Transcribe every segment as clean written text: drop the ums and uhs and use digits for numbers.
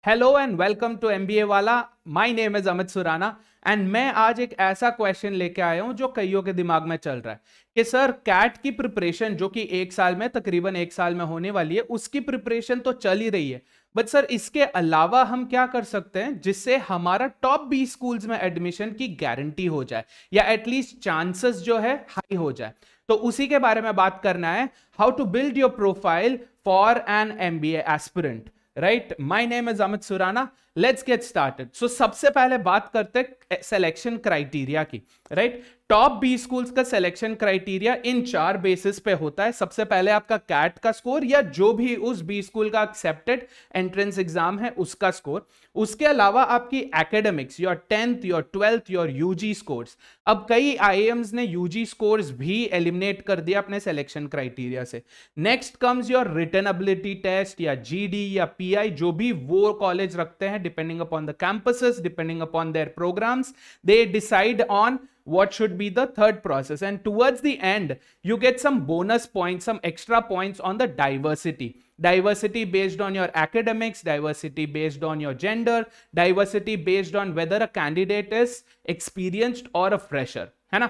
Hello and welcome to MBA वाला। My name is Amit Surana and मैं आज एक ऐसा क्वेश्चन लेके आया हूं जो कईयों के दिमाग में चल रहा है कि सर कैट की प्रिपरेशन जो कि एक साल में तकरीबन एक साल में होने वाली है उसकी प्रिपरेशन तो चल ही रही है, बट सर इसके अलावा हम क्या कर सकते हैं जिससे हमारा टॉप 20 स्कूल्स में एडमिशन की गारंटी हो जाए या एटलीस्ट चांसेस जो है हाई हो जाए। तो उसी के बारे में बात करना है, how to build your profile for an MBA aspirant. Right, my name is Amit Surana. Let's get started. So सबसे पहले बात करते हैं सिलेक्शन क्राइटेरिया की। राइट, टॉप 20 स्कूल्स का सिलेक्शन क्राइटेरिया इन 4 बेसिस पे होता है। सबसे पहले आपका कैट का स्कोर या जो भी उस 20 स्कूल का एक्सेप्टेड एंट्रेंस एग्जाम है उसका स्कोर। उसके अलावा आपकी academics, your 10th, your 12th, your UG scores. अब कई आईएम्स ने यूजी स्कोर्स भी एलिमिनेट कर दिया अपने सिलेक्शन क्राइटेरिया से। Next comes your written ability test या जीडी या पीआई, जो भी वो कॉलेज रखते हैं depending upon the campuses, depending upon their programs, they decide on what should be the third process, and towards the end you get some bonus points, some extra points on the diversity based on your academics, diversity based on your gender, diversity based on whether a candidate is experienced or a fresher, है ना।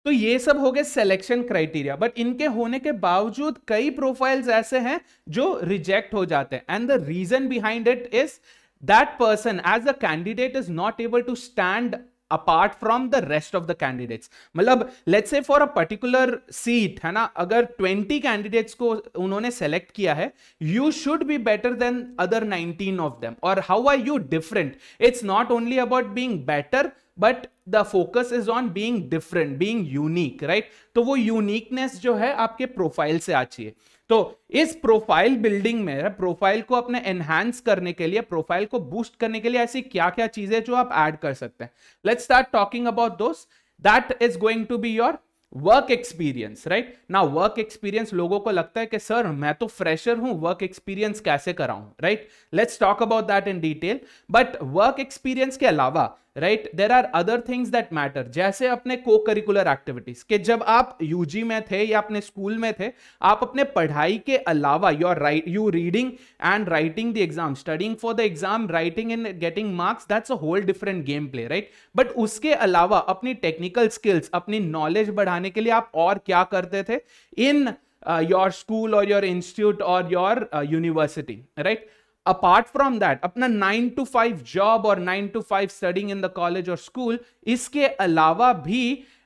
तो ये सब हो गए selection criteria, but इनके होने के बावजूद कई प्रोफाइल्स ऐसे हैं जो रिजेक्ट हो जाते हैं, and the reason behind it is that person as a candidate is not able to stand apart from the rest of the candidates। मतलब let's say for a particular seat, है ना, अगर 20 candidates को उन्होंने select किया है, you should be better than other 19 of them। और how are you different? It's not only about being better, but the focus is on being different, being unique, right? तो वो uniqueness जो है आपके प्रोफाइल से आ चाहिए। तो इस प्रोफाइल बिल्डिंग में, प्रोफाइल को अपने एनहांस करने के लिए, प्रोफाइल को बूस्ट करने के लिए ऐसी क्या क्या चीजें जो आप ऐड कर सकते हैं। Let's start talking about those. That is going to be your work experience. Right now, work experience लोगों को लगता है कि सर मैं तो फ्रेशर हूं, वर्क एक्सपीरियंस कैसे कराऊं। Right, let's talk about that in detail. But work experience के अलावा right there are other things that matter, जैसे अपने को करिकुलर एक्टिविटीज के जब आप यूजी में थे या अपने स्कूल में थे, आप अपने पढ़ाई के अलावा you reading and writing the exam, studying for the exam, writing and getting marks, that's a whole different game play. Right, but उसके अलावा अपनी टेक्निकल स्किल्स, अपनी नॉलेज बढ़ाने के लिए आप और क्या करते थे इन योर स्कूल और योर इंस्टीट्यूट और your university. Right, apart from that अपना 9 to 5 जॉब और 9 to 5 studying in the college or school, इसके अलावा भी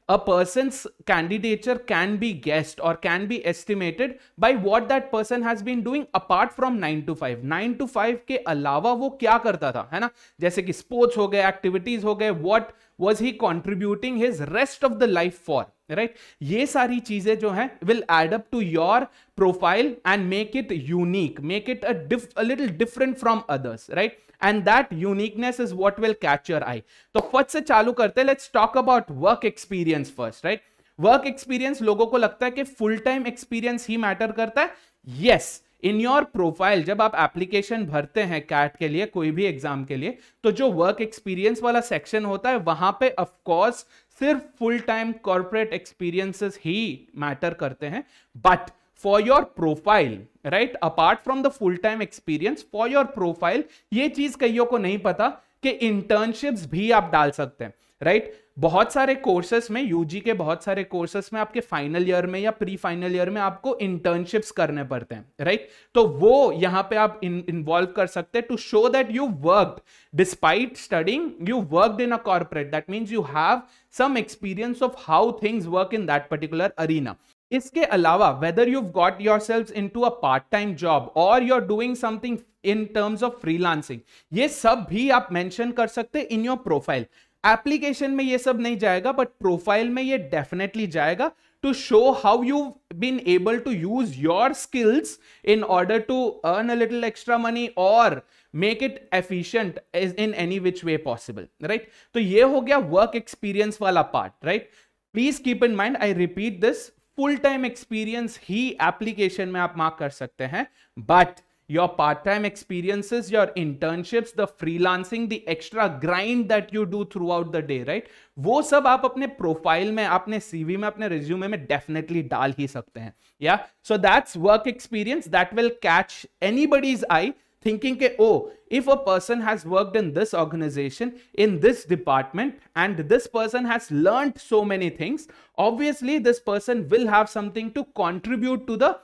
a person's candidature can be guessed or can be estimated by what that person has been doing apart from 9 to 5। 9 to 5 के अलावा वो क्या करता था, है ना, जैसे कि स्पोर्ट्स हो गए, एक्टिविटीज हो गए, what was he contributing his rest of the life for। Right, ये सारी चीजें जो हैं will add up to your profile and make it unique, make it a little different from others, right? And that uniqueness is what will catch your eye। तो फट से चालू करते हैं। Let's talk about work experience first, right? Work experience लोगों को लगता है कि फुल टाइम एक्सपीरियंस ही मैटर करता है। यस, इन योर प्रोफाइल जब आप एप्लीकेशन भरते हैं कैट के लिए, कोई भी एग्जाम के लिए, तो जो वर्क एक्सपीरियंस वाला सेक्शन होता है वहां पे ऑफ कोर्स सिर्फ फुल टाइम कॉर्पोरेट एक्सपीरियंसेस ही मैटर करते हैं। But for your profile, right, apart from the full time experience, for your profile ये चीज कईयों को नहीं पता कि इंटर्नशिप्स भी आप डाल सकते हैं। राइट, बहुत सारे कोर्सेस में, यूजी के बहुत सारे कोर्सेस में आपके फाइनल ईयर में या प्री फाइनल ईयर में आपको इंटर्नशिप्स करने पड़ते हैं। राइट, तो वो यहां पे आप इन्वॉल्व कर सकते हैं to show that you worked despite studying, you worked in a corporate. That means you have some experience of how things work in that particular arena. इसके अलावा whether you've got yourselves into a part-time job or you're doing something in terms of freelancing, ये सब भी आप mention कर सकते हैं in your profile. Application में ये सब नहीं जाएगा, बट प्रोफाइल में ये डेफिनेटली जाएगा to show how you've been able to use your skills in order to earn a little extra money or make it efficient in any which way possible, right? तो ये हो गया work experience वाला part, right? Please keep in mind, I repeat this, full time experience he application में आप mark कर सकते हैं, but your part time experiences, your internships, the freelancing, the extra grind that you do through out the day, right, वो सब आप अपने profile में, अपने सीवी में, अपने रिज्यूमे में डेफिनेटली डाल ही सकते हैं। या so that's work experience that will catch anybody's I thinking ke, oh, if a person has worked in this organization, in this department, and this person has learned so many things, obviously this person will have something to contribute to the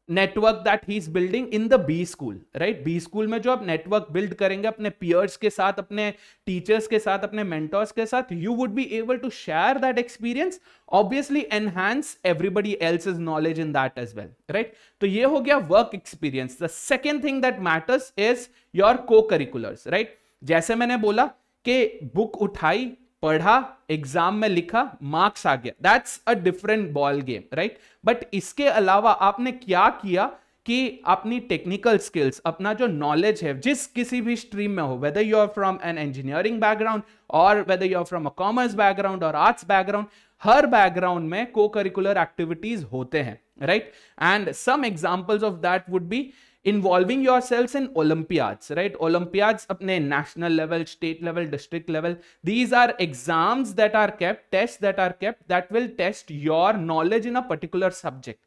network that he is building in the B school, right? B school में जो आप network build करेंगे अपने piers के साथ, अपने teachers के साथ, अपने मेंटर्स के साथ, you would be able to share that experience, obviously enhance everybody else's knowledge in that as well, right? तो ये हो गया work experience. The second thing that matters is your cocurriculars, right? जैसे मैंने बोला कि बुक उठाई, पढ़ा, एग्जाम में लिखा, मार्क्स आ गया, that's a different ball game, right? But इसके अलावा आपने क्या किया कि अपनी टेक्निकल स्किल्स, अपना जो नॉलेज है जिस किसी भी स्ट्रीम में हो, whether you are from an engineering background और whether you are from a commerce background और आर्ट्स बैकग्राउंड, हर बैकग्राउंड में को करिकुलर एक्टिविटीज होते हैं, right? And some examples of that would be involving yourselves in Olympiads, right? Olympiads अपने national level, state level, district level, these are exams that are kept, tests that are kept that will test your knowledge in a particular subject.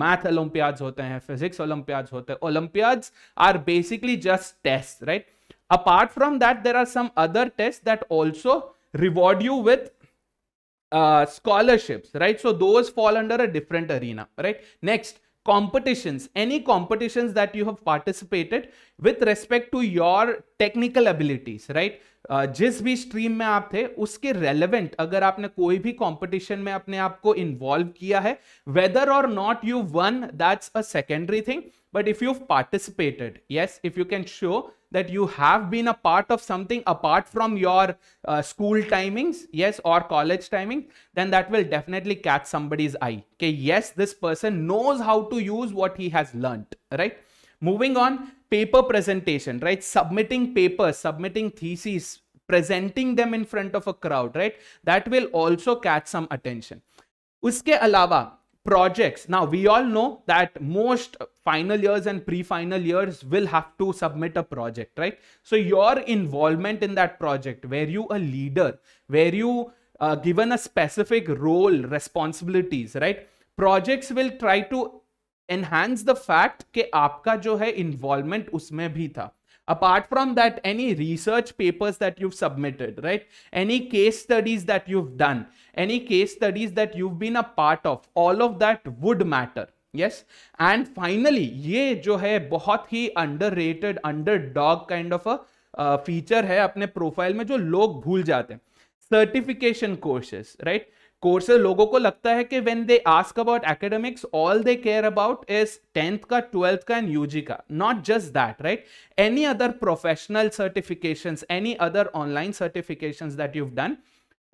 Math Olympiads होते हैं, physics Olympiads होते हैं. Olympiads are basically just tests, right? Apart from that, there are some other tests that also reward you with scholarships, right? So those fall under a different arena, right? Next, competitions, any competitions that you have participated with respect to your technical abilities, right? जिस भी stream में आप थे उसके relevant अगर आपने कोई भी कंपटीशन में अपने आप को इन्वॉल्व किया है, वेदर और not you one, that's a secondary thing, but if you participated, yes, if you can show that you have been a part of something apart from your school timings, yes, or college timing, then that will definitely catch somebody's eye. Okay, yes, this person knows how to use what he has learned, right? Moving on, paper presentation, right? Submitting papers, submitting theses, presenting them in front of a crowd, right? That will also catch some attention. Uske alawa, projects. Now, we all know that most final years and pre-final years will have to submit a project, right? So your involvement in that project, where you a leader, where you given a specific role, responsibilities, right? Projects will try to enhance the fact कि आपका जो है involvement उसमें भी था. Apart from that, any research papers that you've submitted, right? Any case studies that you've done, any case studies that you've been a part of, all of that would matter. Yes. And finally, ये जो है बहुत ही underrated, underdog kind of a feature है अपने profile में जो लोग भूल जाते हैं. Certification courses, right? कोर्सेज लोगों को लगता है कि when they ask about academics all they care about is 10th का, 12th का एंड यूजी का. Not just that, right? Any other professional certifications, any other online certifications that you have done,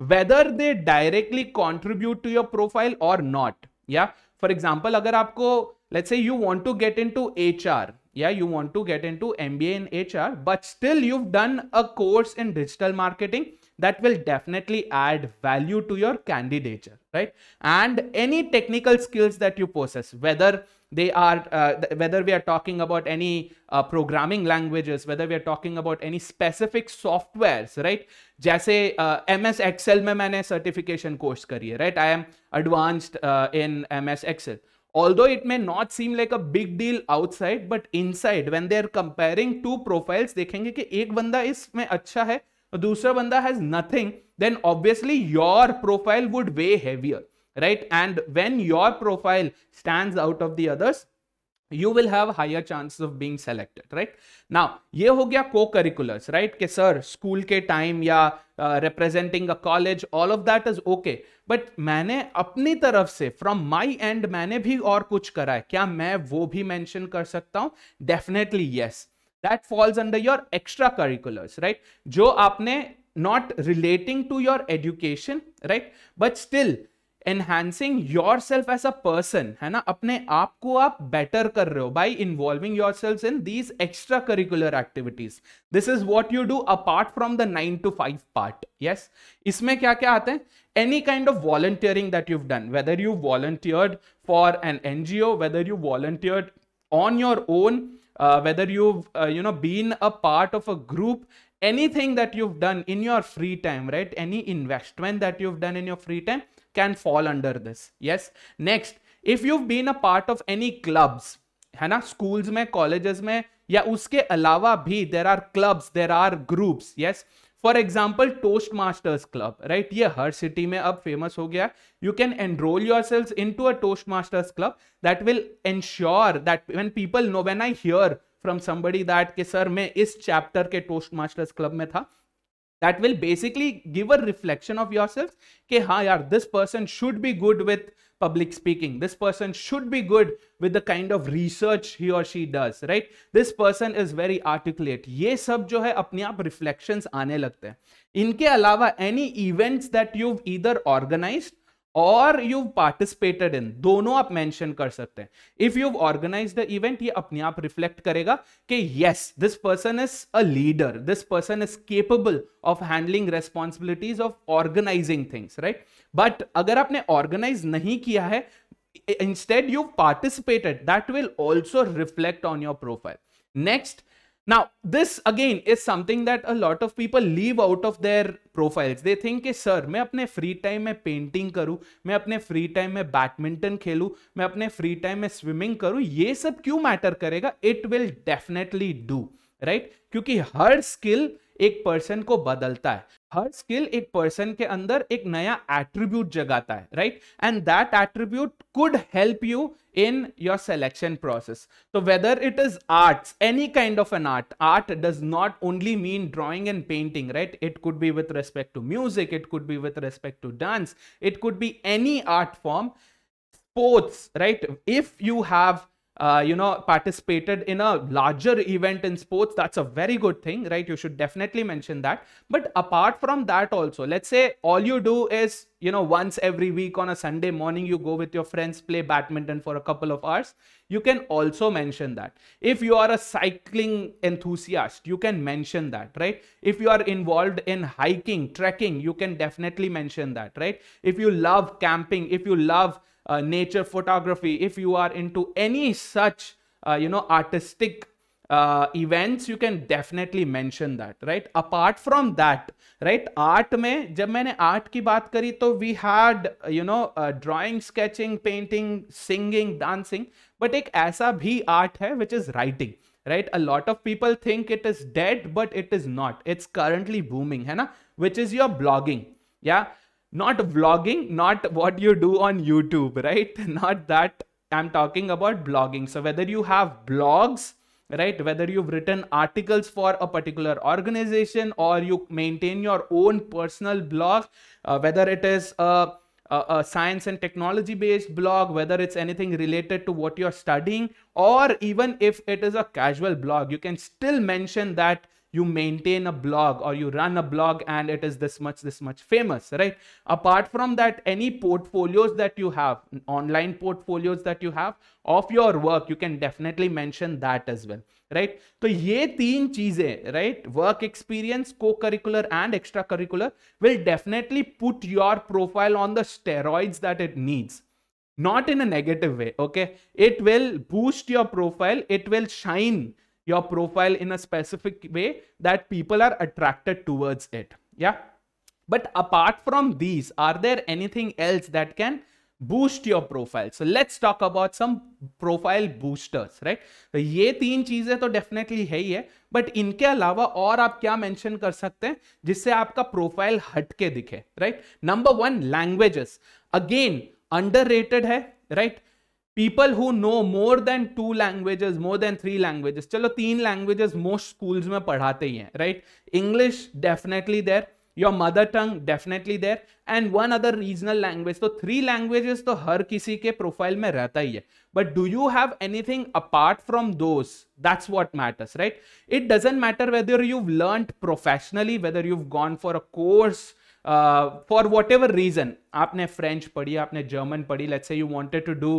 whether they directly contribute to your profile or not. या for example, अगर आपको let's say you want to get into HR, yeah, you want to get into MBA in HR, but still you've done a course in digital marketing, that will definitely add value to your candidature, right? And any technical skills that you possess, whether they are whether we are talking about any programming languages, whether we are talking about any specific softwares, right? जैसे MS Excel में मैंने certification course करी है, right? I am advanced in MS Excel. Although it may not seem like a big deal outside, but inside when they are comparing two profiles, देखेंगे कि एक बंदा इसमें अच्छा है और दूसरा बंदा has nothing, then obviously your profile would weigh heavier, right? And when your profile stands out of the others, you will have higher chances of being selected, right? Now, ये हो गया co-curriculars, right? कि sir, school के time या representing a college, all of that is okay. But मैंने अपनी तरफ से from my end मैंने भी और कुछ करा है, क्या मैं वो भी mention कर सकता हूँ? Definitely yes. That falls under your extracurriculars, right? जो आपने not relating to your education, right? But still enhancing yourself as a person, है ना? अपने आप को आप better कर रहे हो by involving yourselves in these extracurricular activities. This is what you do apart from the 9 to 5 part. Yes. इसमें क्या क्या आते हैं? Any kind of volunteering that you've done, whether you volunteered for an NGO, whether you volunteered on your own, whether you've been a part of a group, anything that you've done in your free time, right? Any investment that you've done in your free time can fall under this. Yes. Next, if you've been a part of any clubs, है ना, schools में, colleges में या उसके अलावा भी there are clubs, there are groups. Yes, for example Toastmasters club, right, ये हर सिटी में अब फेमस हो गया. You can enroll yourselves into a Toastmasters club that will ensure that when people know, when I hear from somebody that कि sir मैं इस chapter के टोस्ट मास्टर्स क्लब में था, that will basically give a reflection of yourself कि हाँ यार, this person should be good with public speaking, this person should be good with the kind of research he or she does, right, this person is very articulate. ये सब जो है अपने आप reflections आने लगते हैं. इनके अलावा any events that you've either organized और यू पार्टिसिपेटेड इन, दोनों आप मेंशन कर सकते हैं. If you organize the event, ये अपने आप रिफ्लेक्ट करेगा कि yes, this person is a leader, this person is capable of handling responsibilities of organizing things, right. But अगर आपने ऑर्गेनाइज नहीं किया है, instead you participated, that will also reflect on your profile. Next, now this again is something that a lot of people leave out of their profiles. They think कि sir मैं अपने free time में painting करूं, मैं अपने free time में badminton खेलूं, मैं अपने फ्री टाइम में स्विमिंग करूं, ये सब क्यों मैटर करेगा? It will definitely do, right, क्योंकि हर स्किल एक पर्सन को बदलता है, हर स्किल एक पर्सन के अंदर एक नया एट्रीब्यूट जगाता है, right, and that attribute could help you in your selection process. So whether it is arts, any kind of an art does not only mean drawing and painting, right? It could be with respect to music, it could be with respect to dance, it could be any art form. Sports, right? If you have participated in a larger event in sports, that's a very good thing, right? You should definitely mention that. But apart from that also, let's say all you do is, once every week on a Sunday morning, you go with your friends, play badminton for a couple of hours. You can also mention that. If you are a cycling enthusiast, you can mention that, right? If you are involved in hiking, trekking, you can definitely mention that, right? If you love camping, if you love nature photography, if you are into any such artistic events, you can definitely mention that, right? Apart from that, right, art में जब मैंने art की बात करी तो we had drawing, sketching, painting, singing, dancing, but एक ऐसा भी art है which is writing, right? A lot of people think it is dead, but it is not. It's currently booming, है ना? Which is your blogging, yeah. Not vlogging, not what you do on YouTube, right? Not that. I'm talking about blogging. So whether you have blogs, right, whether you've written articles for a particular organization or you maintain your own personal blog, whether it is a science and technology based blog, whether it's anything related to what you're studying, or even if it is a casual blog, you can still mention that you maintain a blog or you run a blog and it is this much famous, right? Apart from that, any portfolios that you have, online portfolios that you have of your work, you can definitely mention that as well, right? तो ये तीन चीजें, right, work experience, co-curricular and extracurricular, will definitely put your profile on the steroids that it needs. Not in a negative way, okay? It will boost your profile, it will shine your profile in a specific way that people are attracted towards it, yeah. But apart from these, are there anything else that can boost your profile? So let's talk about some profile boosters, right? तो ये तीन चीजें तो definitely है ही है, but इनके अलावा और आप क्या मेंशन कर सकते हैं जिससे आपका प्रोफाइल हटके दिखे, right? Number 1, languages. Again underrated है, right? People who know more than 2 languages, more than 3 languages. चलो 3 languages most schools में पढ़ाते ही हैं, right? English definitely there, your mother tongue definitely there, and one other regional language. तो 3 languages तो हर किसी के profile में रहता ही है. But do you have anything apart from those? That's what matters, right? It doesn't matter whether you've learned professionally, whether you've gone for a course, for whatever reason. आपने French पढ़ी, आपने German पढ़ी, let's say you wanted to do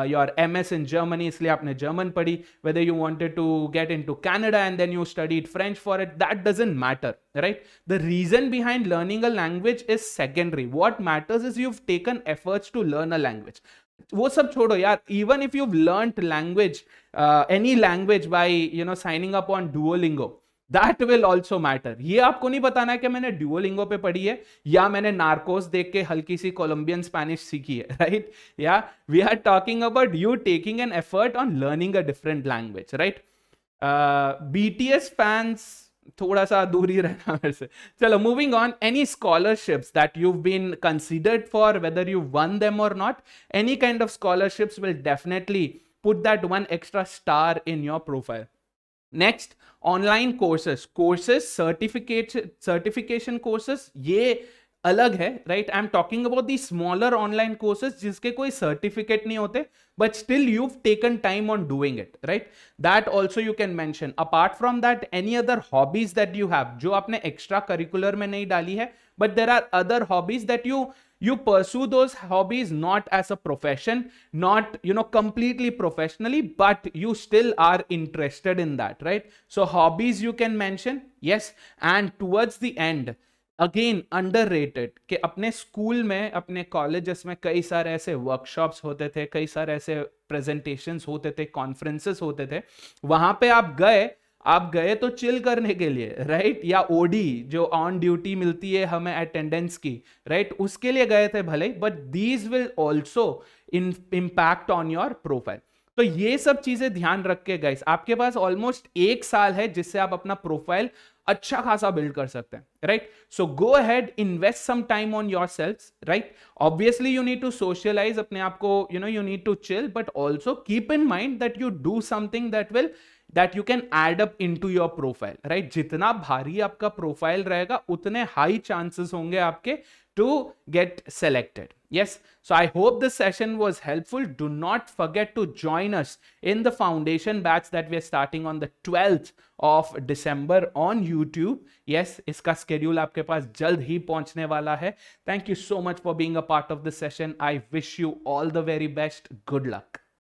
your MS in Germany, इसलिए आपने German पढ़ी, whether you wanted to get into Canada and then you studied French for it, that doesn't matter, right? The reason behind learning a language is secondary. What matters is you've taken efforts to learn a language. वो सब छोड़ो यार, even if you've learned language, any language by signing up on Duolingo, that will also matter. ये आपको नहीं बताना है कि मैंने Duolingo पे पढ़ी है या मैंने नार्कोस देख के हल्की सी कोलंबियन स्पेनिश सीखी है, right? Yeah, we are talking about you taking an effort on learning a different language, right? BTS fans थोड़ा सा दूर ही रहना मेरे से. चलो, moving on. Any scholarships that you've been considered for, whether you won them or not, any kind of scholarships will definitely put that one extra star in your profile. Next, online courses, certification courses, ये अलग है, right. I am talking about the smaller online courses जिसके कोई certificate नहीं होते, but still you've taken time on doing it, right? That also you can mention. Apart from that, any other hobbies that you have जो आपने extra curricular में नहीं डाली है, but there are other hobbies that you pursue those hobbies not as a profession, not completely professionally, but you still are interested in that, right? So hobbies you can mention, yes. And towards the end, again underrated, कि अपने school में, अपने colleges में कई सारे ऐसे workshops होते थे, कई सारे ऐसे प्रेजेंटेशंस होते थे, कॉन्फ्रेंसेस होते थे. वहां पे आप गए तो चिल करने के लिए, राइट? या ओडी जो ऑन ड्यूटी मिलती है हमें अटेंडेंस की, राइट, उसके लिए गए थे भले, but these will also impact on your profile. तो ये सब चीजें ध्यान रख के गाइस, आपके पास ऑलमोस्ट 1 साल है जिससे आप अपना प्रोफाइल अच्छा खासा बिल्ड कर सकते हैं, right? So go ahead, invest some time on yourselves, right? Obviously you need to socialize अपने आप को, you need to chill, but also keep in mind that you do something that you can add up into your profile, right? जितना भारी आपका profile रहेगा उतने high chances होंगे आपके to get selected. Yes, so I hope this session was helpful. Do not forget to join us in the foundation batch that we are starting on the 12th of December on YouTube. Yes, इसका schedule आपके पास जल्द ही पहुंचने वाला है. Thank you so much for being a part of this session. I wish you all the very best. Good luck.